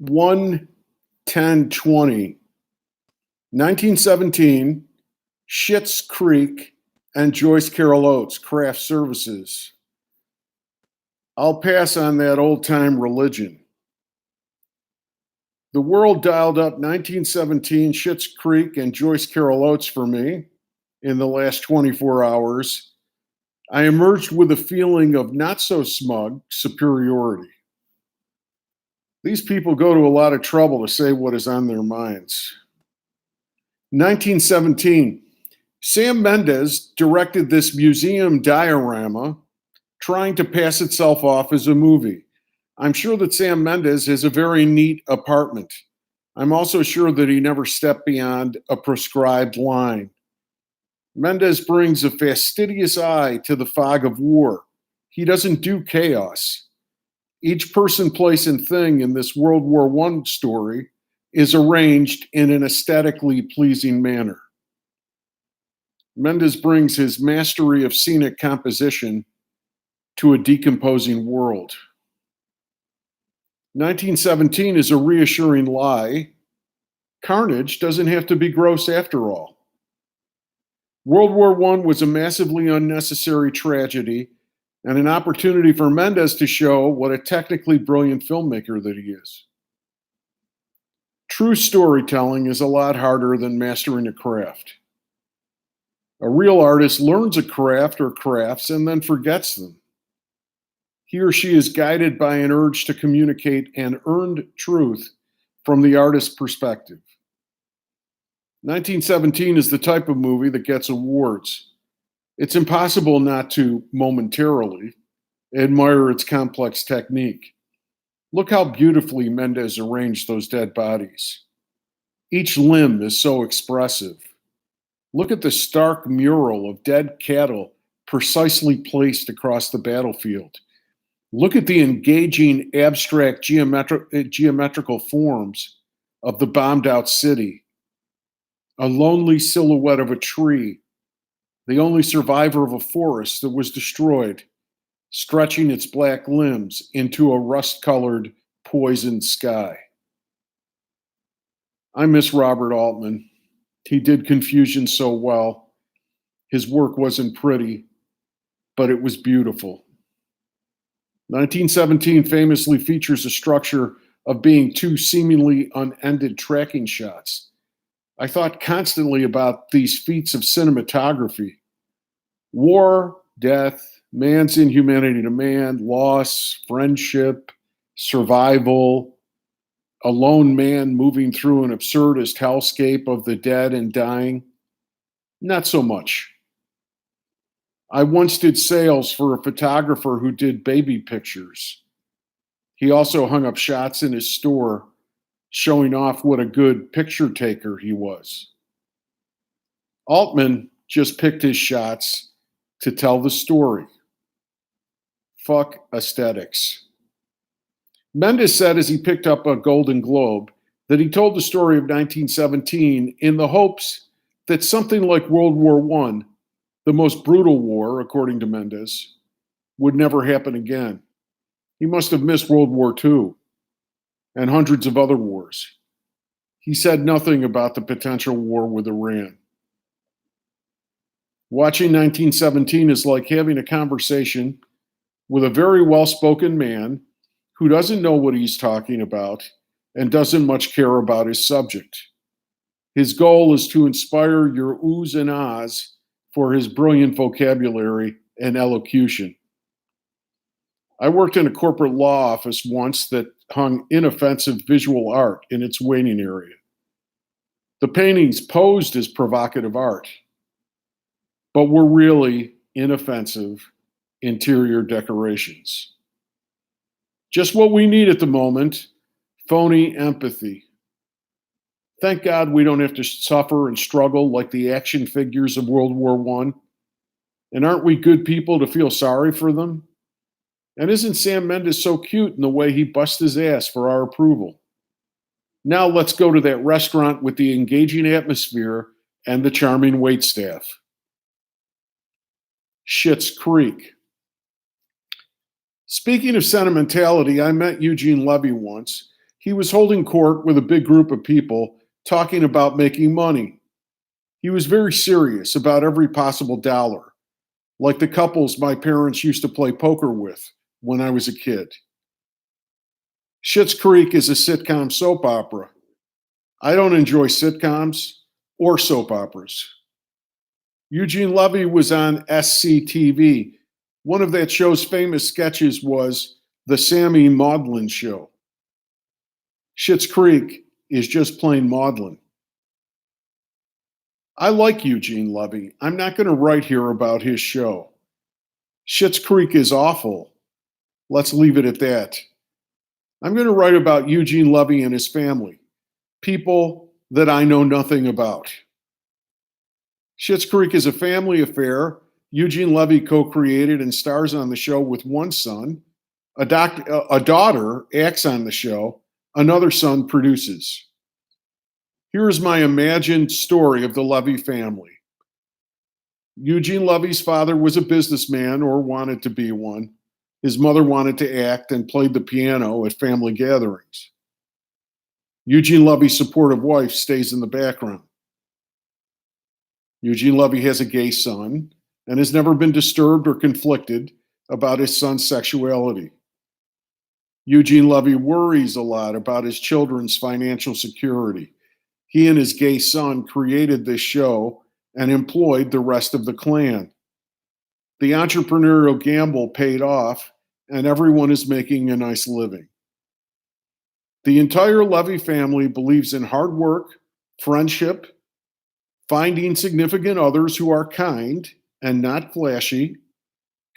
1/10/20, 1917, Schitt's Creek and Joyce Carol Oates, Craft Services. I'll pass on that old time religion. The world dialed up 1917, Schitt's Creek, and Joyce Carol Oates for me in the last 24 hours. I emerged with a feeling of not so smug superiority. These people go to a lot of trouble to say what is on their minds. 1917, Sam Mendes directed this museum diorama trying to pass itself off as a movie. I'm sure that Sam Mendes has a very neat apartment. I'm also sure that he never stepped beyond a prescribed line. Mendes brings a fastidious eye to the fog of war. He doesn't do chaos. Each person, place, and thing in this World War I story is arranged in an aesthetically pleasing manner. Mendes brings his mastery of scenic composition to a decomposing world. 1917 is a reassuring lie. Carnage doesn't have to be gross after all. World War I was a massively unnecessary tragedy and an opportunity for Mendes to show what a technically brilliant filmmaker that he is. True storytelling is a lot harder than mastering a craft. A real artist learns a craft or crafts and then forgets them. He or she is guided by an urge to communicate an earned truth from the artist's perspective. 1917 is the type of movie that gets awards. It's impossible not to momentarily admire its complex technique. Look how beautifully Mendes arranged those dead bodies. Each limb is so expressive. Look at the stark mural of dead cattle precisely placed across the battlefield. Look at the engaging abstract geometrical forms of the bombed out city. A lonely silhouette of a tree, the only survivor of a forest that was destroyed, stretching its black limbs into a rust-colored, poisoned sky. I miss Robert Altman. He did Confusion so well. His work wasn't pretty, but it was beautiful. 1917 famously features a structure of being two seemingly unended tracking shots. I thought constantly about these feats of cinematography. War, death, man's inhumanity to man, loss, friendship, survival, a lone man moving through an absurdist hellscape of the dead and dying. Not so much. I once did sales for a photographer who did baby pictures. He also hung up shots in his store, showing off what a good picture taker he was. Altman just picked his shots to tell the story. Fuck aesthetics. Mendes said as he picked up a Golden Globe that he told the story of 1917 in the hopes that something like World War I, the most brutal war, according to Mendes, would never happen again. He must have missed World War II and hundreds of other wars. He said nothing about the potential war with Iran. Watching 1917 is like having a conversation with a very well-spoken man who doesn't know what he's talking about and doesn't much care about his subject. His goal is to inspire your oohs and ahs for his brilliant vocabulary and elocution. I worked in a corporate law office once that hung inoffensive visual art in its waiting area. The paintings posed as provocative art, but were really inoffensive interior decorations. Just what we need at the moment, phony empathy. Thank God we don't have to suffer and struggle like the action figures of World War I. And aren't we good people to feel sorry for them? And isn't Sam Mendes so cute in the way he busts his ass for our approval? Now let's go to that restaurant with the engaging atmosphere and the charming waitstaff. Schitt's Creek. Speaking of sentimentality, I met Eugene Levy once. He was holding court with a big group of people talking about making money. He was very serious about every possible dollar, like the couples my parents used to play poker with when I was a kid. Schitt's Creek is a sitcom soap opera. I don't enjoy sitcoms or soap operas. Eugene Levy was on SCTV. One of that show's famous sketches was The Sammy Maudlin Show. Schitt's Creek is just plain maudlin. I like Eugene Levy. I'm not going to write here about his show. Schitt's Creek is awful. Let's leave it at that. I'm going to write about Eugene Levy and his family, people that I know nothing about. Schitt's Creek is a family affair. Eugene Levy co-created and stars on the show with one son. A daughter acts on the show. Another son produces. Here is my imagined story of the Levy family. Eugene Levy's father was a businessman or wanted to be one. His mother wanted to act and played the piano at family gatherings. Eugene Levy's supportive wife stays in the background. Eugene Levy has a gay son and has never been disturbed or conflicted about his son's sexuality. Eugene Levy worries a lot about his children's financial security. He and his gay son created this show and employed the rest of the clan. The entrepreneurial gamble paid off, and everyone is making a nice living. The entire Levy family believes in hard work, friendship, finding significant others who are kind and not flashy,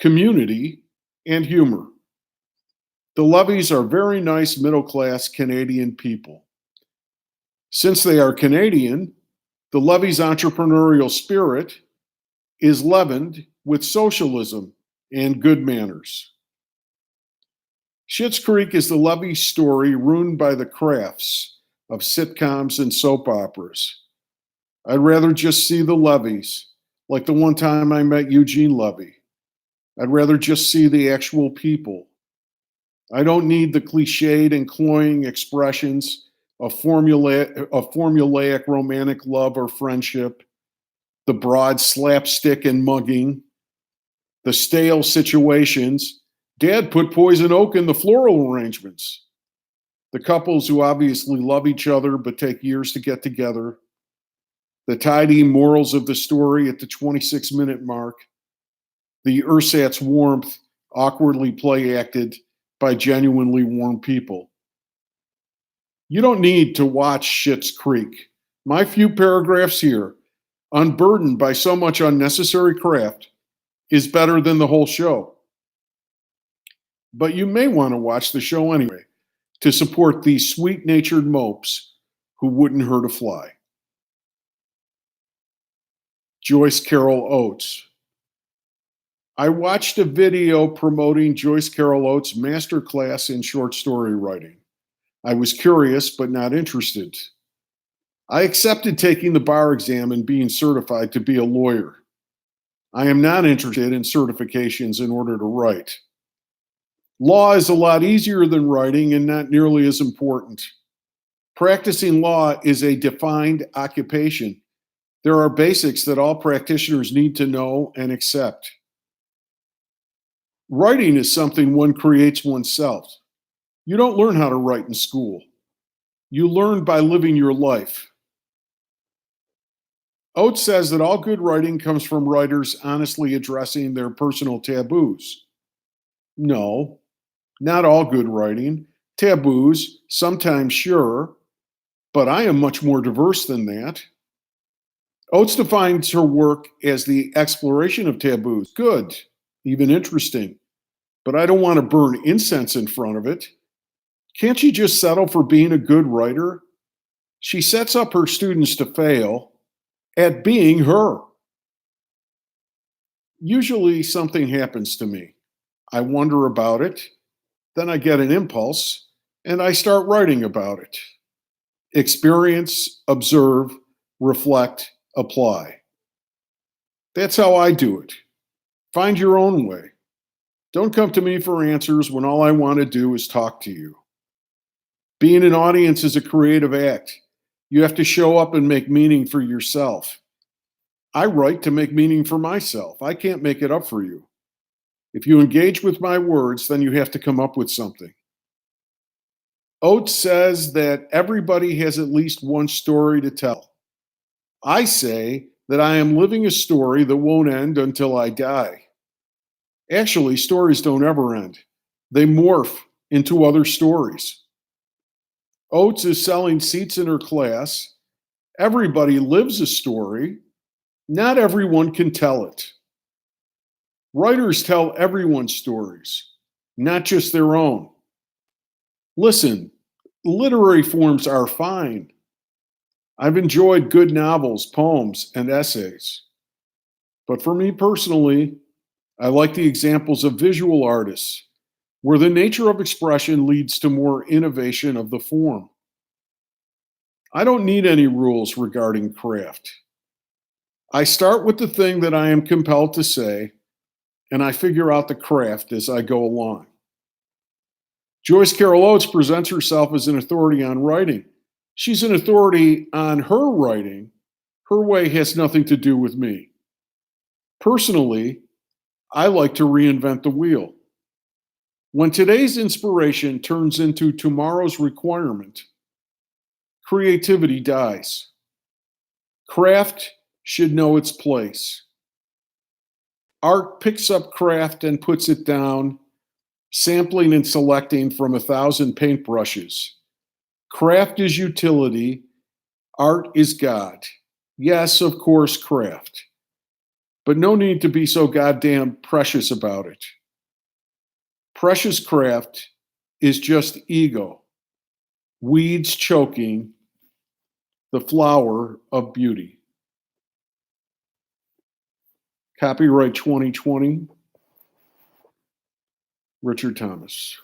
community, and humor. The Levys are very nice middle-class Canadian people. Since they are Canadian, the Levy's entrepreneurial spirit is leavened with socialism and good manners. Schitt's Creek is the Levy story ruined by the crafts of sitcoms and soap operas. I'd rather just see the Levys, like the one time I met Eugene Levy. I'd rather just see the actual people. I don't need the cliched and cloying expressions of formulaic romantic love or friendship, the broad slapstick and mugging, the stale situations. Dad put poison oak in the floral arrangements. The couples who obviously love each other but take years to get together. The tidy morals of the story at the 26-minute mark. The ersatz warmth awkwardly play acted by genuinely warm people. You don't need to watch Schitt's Creek. My few paragraphs here, unburdened by so much unnecessary craft, is better than the whole show. But you may want to watch the show anyway to support these sweet-natured mopes who wouldn't hurt a fly. Joyce Carol Oates. I watched a video promoting Joyce Carol Oates' masterclass in short story writing. I was curious but not interested. I accepted taking the bar exam and being certified to be a lawyer. I am not interested in certifications in order to write. Law is a lot easier than writing and not nearly as important. Practicing law is a defined occupation. There are basics that all practitioners need to know and accept. Writing is something one creates oneself. You don't learn how to write in school. You learn by living your life. Oates says that all good writing comes from writers honestly addressing their personal taboos. No, not all good writing. Taboos, sometimes sure, but I am much more diverse than that. Oates defines her work as the exploration of taboos. Good, even interesting. But I don't want to burn incense in front of it. Can't she just settle for being a good writer? She sets up her students to fail at being her. Usually something happens to me. I wonder about it, then I get an impulse, and I start writing about it. Experience, observe, reflect, apply. That's how I do it. Find your own way. Don't come to me for answers when all I want to do is talk to you. Being an audience is a creative act. You have to show up and make meaning for yourself. I write to make meaning for myself. I can't make it up for you. If you engage with my words, then you have to come up with something. Oates says that everybody has at least one story to tell. I say that I am living a story that won't end until I die. Actually, stories don't ever end. They morph into other stories. Oates is selling seats in her class. Everybody lives a story. Not everyone can tell it. Writers tell everyone's stories, not just their own. Listen, literary forms are fine. I've enjoyed good novels, poems, and essays. But for me personally, I like the examples of visual artists, where the nature of expression leads to more innovation of the form. I don't need any rules regarding craft. I start with the thing that I am compelled to say, and I figure out the craft as I go along. Joyce Carol Oates presents herself as an authority on writing. She's an authority on her writing. Her way has nothing to do with me. Personally, I like to reinvent the wheel. When today's inspiration turns into tomorrow's requirement, creativity dies. Craft should know its place. Art picks up craft and puts it down, sampling and selecting from 1,000 paintbrushes. Craft is utility. Art is God. Yes, of course, craft. But no need to be so goddamn precious about it. Precious craft is just ego. Weeds choking the flower of beauty. Copyright 2020, Richard Thomas.